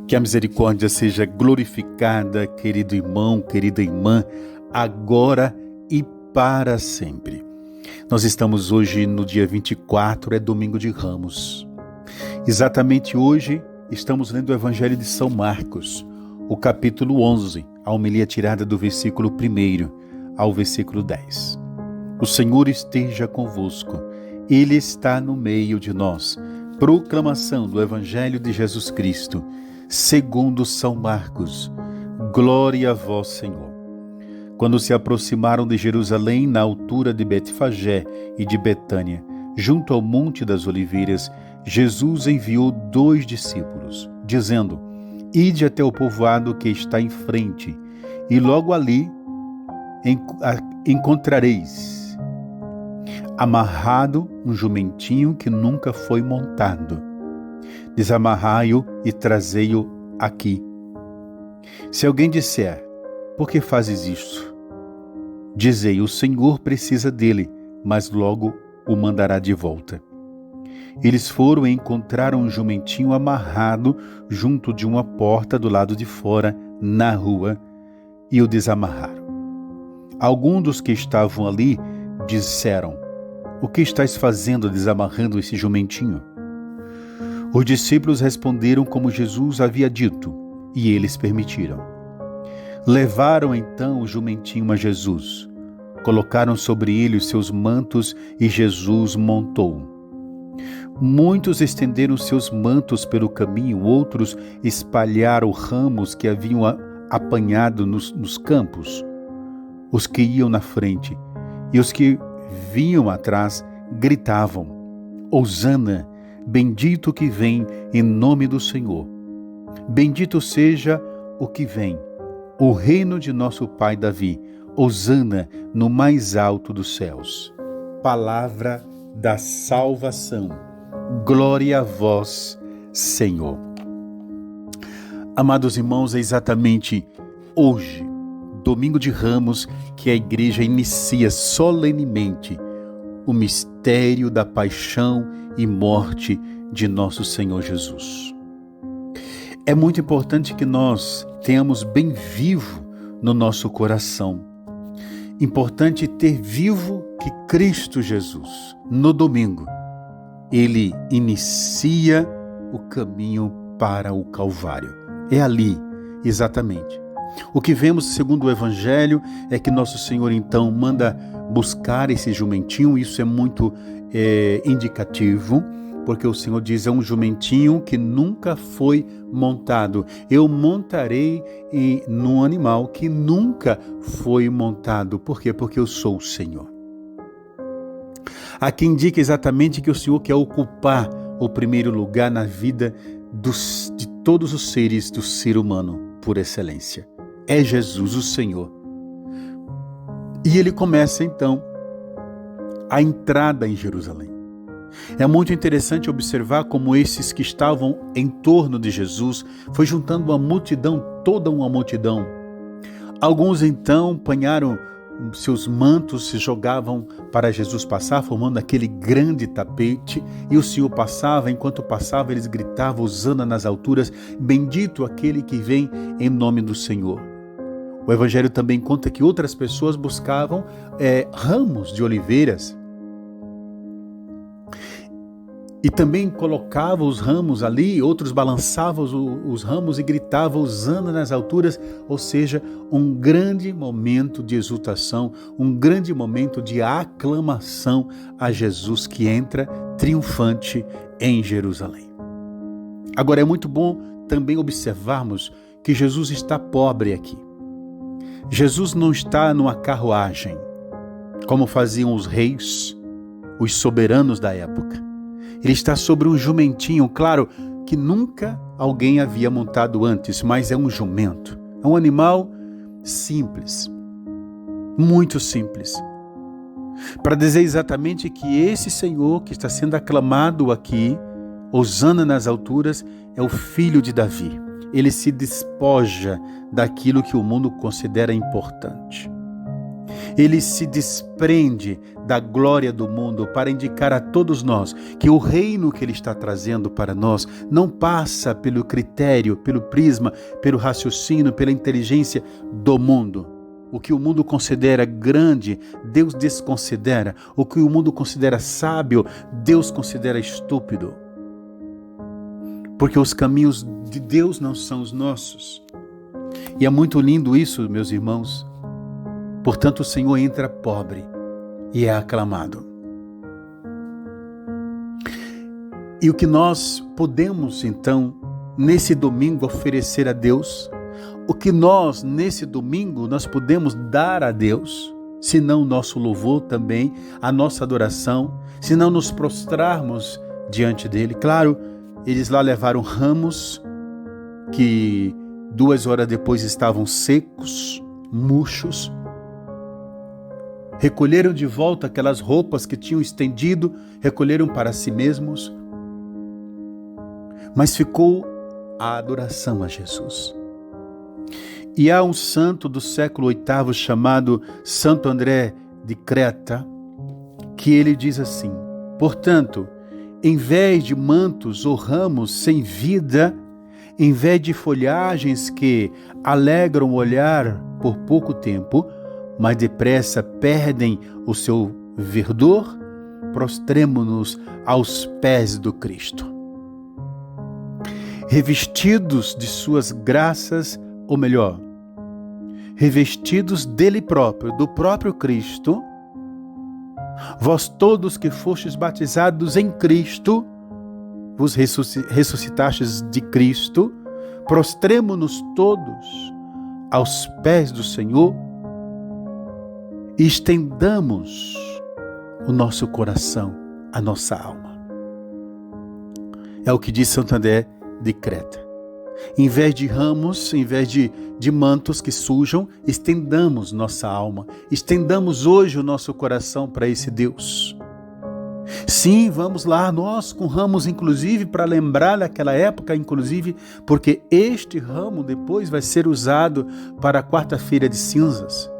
Que a misericórdia seja glorificada, querido irmão, querida irmã, agora e para sempre. Nós estamos hoje no dia 24, é domingo de Ramos. Exatamente hoje estamos lendo o Evangelho de São Marcos, o capítulo 11, a homilia tirada do versículo 1 ao versículo 10. O Senhor esteja convosco, Ele está no meio de nós. Proclamação do Evangelho de Jesus Cristo, segundo São Marcos. Glória a vós, Senhor. Quando se aproximaram de Jerusalém, na altura de Betfagé e de Betânia, junto ao Monte das Oliveiras, Jesus enviou 2 discípulos, dizendo: Ide até o povoado que está em frente, e logo ali encontrareis amarrado um jumentinho que nunca foi montado. Desamarrai-o e trazei-o aqui. Se alguém disser: Por que fazes isto? Dizei: O Senhor precisa dele, mas logo o mandará de volta. Eles foram e encontraram um jumentinho amarrado junto de uma porta do lado de fora, na rua, e o desamarraram. Alguns dos que estavam ali disseram: O que estás fazendo desamarrando esse jumentinho? Os discípulos responderam como Jesus havia dito, e eles permitiram. Levaram então o jumentinho a Jesus, colocaram sobre ele os seus mantos e Jesus montou. Muitos estenderam seus mantos pelo caminho, outros espalharam ramos que haviam apanhado nos campos. Os que iam na frente e os que vinham atrás gritavam: Hosana! Bendito que vem em nome do Senhor. Bendito seja o que vem, o reino de nosso pai Davi. Hosana no mais alto dos céus. Palavra da salvação. Glória a vós, Senhor. Amados irmãos, é exatamente hoje, domingo de Ramos, que a igreja inicia solenemente o mistério da paixão e morte de nosso Senhor Jesus. É muito importante que nós tenhamos bem vivo no nosso coração. Importante ter vivo que Cristo Jesus, no domingo, Ele inicia o caminho para o Calvário. É ali, exatamente. O que vemos segundo o Evangelho é que nosso Senhor então manda buscar esse jumentinho. Isso é muito indicativo, porque o Senhor diz: é um jumentinho que nunca foi montado. Eu montarei num animal que nunca foi montado. Por quê? Porque eu sou o Senhor. Aqui indica exatamente que o Senhor quer ocupar o primeiro lugar na vida de todos os seres do ser humano, por excelência. É Jesus, o Senhor. E ele começa então a entrada em Jerusalém. É muito interessante observar como esses que estavam em torno de Jesus foi juntando uma multidão, toda uma multidão. Alguns então apanharam seus mantos, se jogavam para Jesus passar, formando aquele grande tapete, e o Senhor passava. Enquanto passava, eles gritavam: Hosana nas alturas, bendito aquele que vem em nome do Senhor. O Evangelho também conta que outras pessoas buscavam ramos de oliveiras e também colocavam os ramos ali, outros balançavam os ramos e gritavam: Hosana nas alturas, ou seja, um grande momento de exultação, um grande momento de aclamação a Jesus que entra triunfante em Jerusalém. Agora é muito bom também observarmos que Jesus está pobre aqui. Jesus não está numa carruagem, como faziam os reis, os soberanos da época. Ele está sobre um jumentinho, claro que nunca alguém havia montado antes, mas é um jumento. É um animal simples, muito simples. Para dizer exatamente que esse Senhor que está sendo aclamado aqui, Hosana nas alturas, é o filho de Davi. Ele se despoja daquilo que o mundo considera importante. Ele se desprende da glória do mundo para indicar a todos nós que o reino que ele está trazendo para nós não passa pelo critério, pelo prisma, pelo raciocínio, pela inteligência do mundo. O que o mundo considera grande, Deus desconsidera. O que o mundo considera sábio, Deus considera estúpido. Porque os caminhos de Deus não são os nossos. E é muito lindo isso, meus irmãos. Portanto, o Senhor entra pobre e é aclamado. E o que nós podemos, então, nesse domingo oferecer a Deus, o que nós, nesse domingo, nós podemos dar a Deus, se não o nosso louvor também, a nossa adoração, se não nos prostrarmos diante dele. Claro, eles lá levaram ramos que 2 horas depois estavam secos, murchos. Recolheram de volta aquelas roupas que tinham estendido, recolheram para si mesmos. Mas ficou a adoração a Jesus. E há um santo do século VIII chamado Santo André de Creta, que ele diz assim: portanto, em vez de mantos ou ramos sem vida, em vez de folhagens que alegram o olhar por pouco tempo, mas depressa perdem o seu verdor, prostremo-nos aos pés do Cristo. Revestidos de suas graças, ou melhor, revestidos dele próprio, do próprio Cristo, vós todos que fostes batizados em Cristo, vos ressuscitastes de Cristo, prostremo-nos todos aos pés do Senhor e estendamos o nosso coração, a nossa alma. É o que diz Santo André de Creta. Em vez de ramos, em vez de mantos que sujam, estendamos nossa alma, estendamos hoje o nosso coração para esse Deus. Sim, vamos lá, nós com ramos inclusive para lembrar daquela época, inclusive porque este ramo depois vai ser usado para a quarta-feira de cinzas.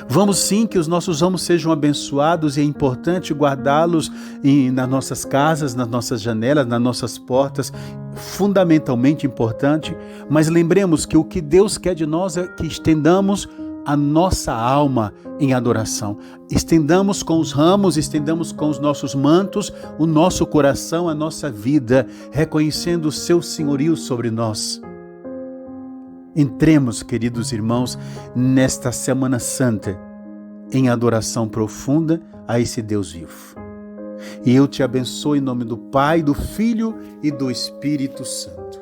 Vamos sim que os nossos ramos sejam abençoados e é importante guardá-los nas nossas casas, nas nossas janelas, nas nossas portas, fundamentalmente importante, mas lembremos que o que Deus quer de nós é que estendamos a nossa alma em adoração. Estendamos com os ramos, estendamos com os nossos mantos, o nosso coração, a nossa vida, reconhecendo o seu senhorio sobre nós. Entremos, queridos irmãos, nesta Semana Santa, em adoração profunda a esse Deus vivo. E eu te abençoo em nome do Pai, do Filho e do Espírito Santo.